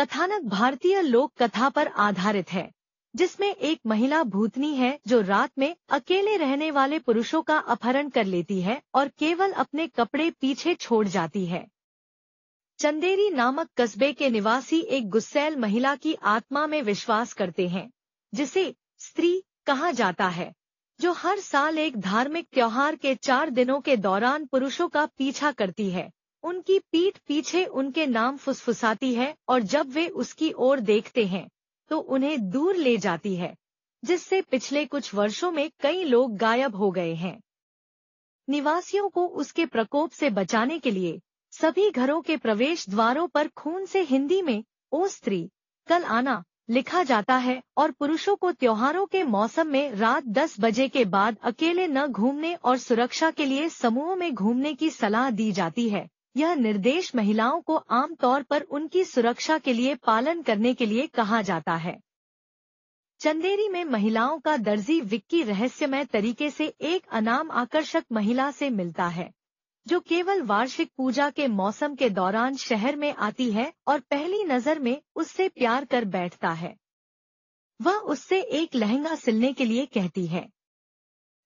कथानक भारतीय लोक कथा पर आधारित है, जिसमें एक महिला भूतनी है जो रात में अकेले रहने वाले पुरुषों का अपहरण कर लेती है और केवल अपने कपड़े पीछे छोड़ जाती है। चंदेरी नामक कस्बे के निवासी एक गुस्सैल महिला की आत्मा में विश्वास करते हैं, जिसे स्त्री कहा जाता है, जो हर साल एक धार्मिक त्योहार के 4 दिनों के दौरान पुरुषों का पीछा करती है, उनकी पीठ पीछे उनके नाम फुसफुसाती है और जब वे उसकी ओर देखते हैं तो उन्हें दूर ले जाती है, जिससे पिछले कुछ वर्षों में कई लोग गायब हो गए हैं। निवासियों को उसके प्रकोप से बचाने के लिए सभी घरों के प्रवेश द्वारों पर खून से हिंदी में "ओ स्त्री, कल आना" लिखा जाता है और पुरुषों को त्योहारों के मौसम में रात 10 बजे के बाद अकेले न घूमने और सुरक्षा के लिए समूहों में घूमने की सलाह दी जाती है। यह निर्देश महिलाओं को आमतौर पर उनकी सुरक्षा के लिए पालन करने के लिए कहा जाता है। चंदेरी में महिलाओं का दर्जी विक्की रहस्यमय तरीके से एक अनाम आकर्षक महिला से मिलता है, जो केवल वार्षिक पूजा के मौसम के दौरान शहर में आती है और पहली नजर में उससे प्यार कर बैठता है। वह उससे एक लहंगा सिलने के लिए कहती है।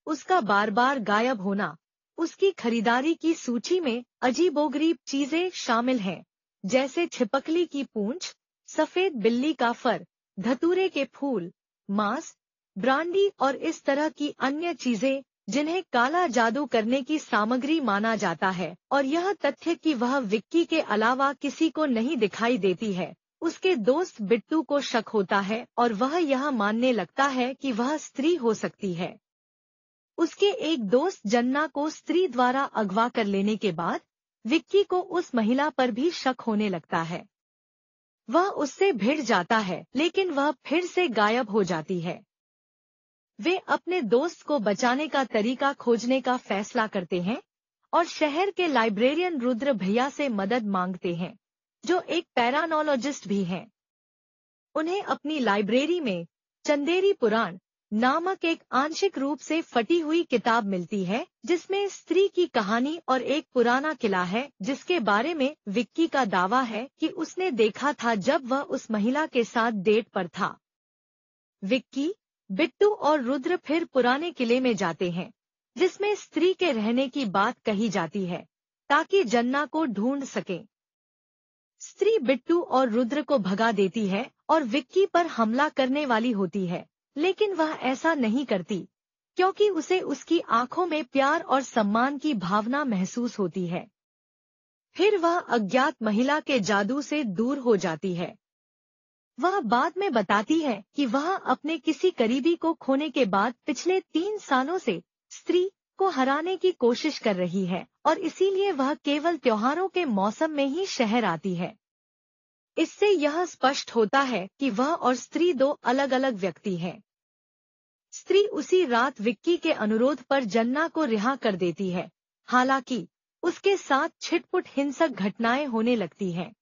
उसका बार बार गायब होना। उसकी खरीदारी की सूची में अजीबोगरीब चीजें शामिल हैं, जैसे छिपकली की पूंछ, सफेद बिल्ली का फर, धतूरे के फूल, मांस, ब्रांडी और इस तरह की अन्य चीजें जिन्हें काला जादू करने की सामग्री माना जाता है। और यह तथ्य कि वह विक्की के अलावा किसी को नहीं दिखाई देती है, उसके दोस्त बिट्टू को शक होता है और वह यह मानने लगता है कि वह स्त्री हो सकती है। उसके एक दोस्त जन्ना को स्त्री द्वारा अगवा कर लेने के बाद विक्की को उस महिला पर भी शक होने लगता है। वह उससे भिड़ जाता है, लेकिन वह फिर से गायब हो जाती है। वे अपने दोस्त को बचाने का तरीका खोजने का फैसला करते हैं और शहर के लाइब्रेरियन रुद्र भैया से मदद मांगते हैं, जो एक पैरानोलॉजिस्ट भी हैं। उन्हें अपनी लाइब्रेरी में चंदेरी पुराण नामक एक आंशिक रूप से फटी हुई किताब मिलती है, जिसमें स्त्री की कहानी और एक पुराना किला है, जिसके बारे में विक्की का दावा है कि उसने देखा था जब वह उस महिला के साथ डेट पर था। विक्की, बिट्टू और रुद्र फिर पुराने किले में जाते हैं, जिसमें स्त्री के रहने की बात कही जाती है, ताकि जन्ना को ढूंढ सकें। स्त्री बिट्टू और रुद्र को भगा देती है और विक्की पर हमला करने वाली होती है, लेकिन वह ऐसा नहीं करती, क्योंकि उसे उसकी आंखों में प्यार और सम्मान की भावना महसूस होती है। फिर वह अज्ञात महिला के जादू से दूर हो जाती है। वह बाद में बताती है कि वह अपने किसी करीबी को खोने के बाद पिछले 3 सालों से स्त्री को हराने की कोशिश कर रही है और इसीलिए वह केवल त्योहारों के मौसम में ही शहर आती है। इससे यह स्पष्ट होता है कि वह और स्त्री 2 अलग अलग व्यक्ति हैं। स्त्री उसी रात विक्की के अनुरोध पर जन्ना को रिहा कर देती है, हालांकि उसके साथ छिटपुट हिंसक घटनाएं होने लगती हैं।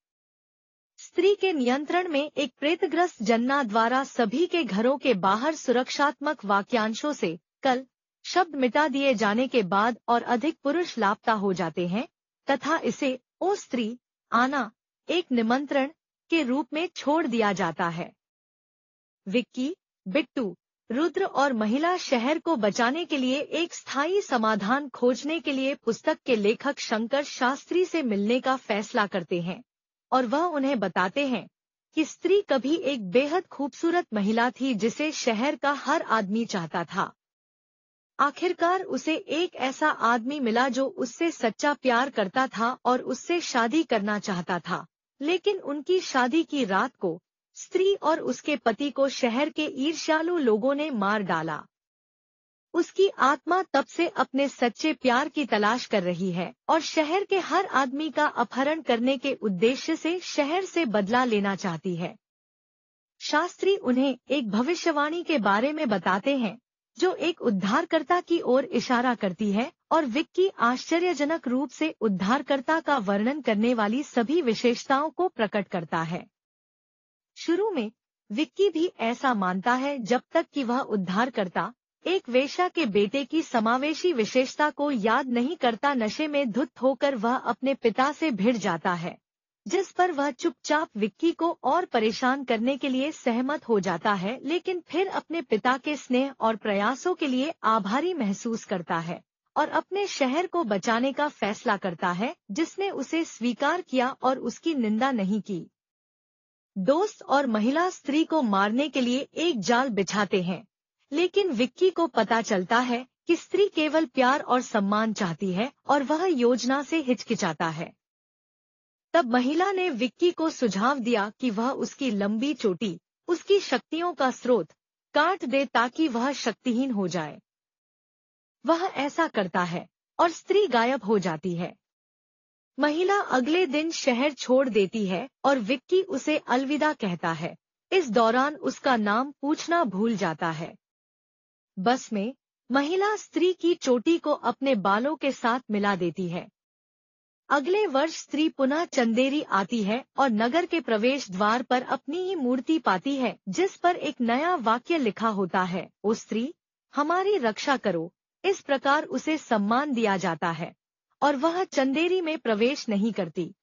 स्त्री के नियंत्रण में एक प्रेतग्रस्त जन्ना द्वारा सभी के घरों के बाहर सुरक्षात्मक वाक्यांशों से "कल" शब्द मिटा दिए जाने के बाद और अधिक पुरुष लापता हो जाते हैं तथा इसे "ओ स्त्री, आना" एक निमंत्रण के रूप में छोड़ दिया जाता है। विक्की, बिट्टू, रुद्र और महिला शहर को बचाने के लिए एक स्थायी समाधान खोजने के लिए पुस्तक के लेखक शंकर शास्त्री से मिलने का फैसला करते हैं और वह उन्हें बताते हैं कि स्त्री कभी एक बेहद खूबसूरत महिला थी जिसे शहर का हर आदमी चाहता था। आखिरकार उसे एक ऐसा आदमी मिला जो उससे सच्चा प्यार करता था और उससे शादी करना चाहता था, लेकिन उनकी शादी की रात को स्त्री और उसके पति को शहर के ईर्ष्यालु लोगों ने मार डाला। उसकी आत्मा तब से अपने सच्चे प्यार की तलाश कर रही है और शहर के हर आदमी का अपहरण करने के उद्देश्य से शहर से बदला लेना चाहती है। शास्त्री उन्हें एक भविष्यवाणी के बारे में बताते हैं जो एक उद्धारकर्ता की ओर इशारा करती है और विक्की आश्चर्यजनक रूप से उद्धारकर्ता का वर्णन करने वाली सभी विशेषताओं को प्रकट करता है। शुरू में विक्की भी ऐसा मानता है जब तक कि वह उद्धारकर्ता एक वेश्या के बेटे की समावेशी विशेषता को याद नहीं करता। नशे में धुत होकर वह अपने पिता से भिड़ जाता है जिस पर वह चुपचाप विक्की को और परेशान करने के लिए सहमत हो जाता है, लेकिन फिर अपने पिता के स्नेह और प्रयासों के लिए आभारी महसूस करता है और अपने शहर को बचाने का फैसला करता है, जिसने उसे स्वीकार किया और उसकी निंदा नहीं की। दोस्त और महिला स्त्री को मारने के लिए एक जाल बिछाते हैं, लेकिन विक्की को पता चलता है कि स्त्री केवल प्यार और सम्मान चाहती है और वह योजना से हिचकिचाता है। तब महिला ने विक्की को सुझाव दिया कि वह उसकी लंबी चोटी, उसकी शक्तियों का स्रोत, काट दे ताकि वह शक्तिहीन हो जाए। वह ऐसा करता है और स्त्री गायब हो जाती है। महिला अगले दिन शहर छोड़ देती है और विक्की उसे अलविदा कहता है। इस दौरान उसका नाम पूछना भूल जाता है। बस में महिला स्त्री की चोटी को अपने बालों के साथ मिला देती है। अगले वर्ष स्त्री पुनः चंदेरी आती है और नगर के प्रवेश द्वार पर अपनी ही मूर्ति पाती है, जिस पर एक नया वाक्य लिखा होता है, ओ स्त्री, हमारी रक्षा करो। इस प्रकार उसे सम्मान दिया जाता है और वह चंदेरी में प्रवेश नहीं करती।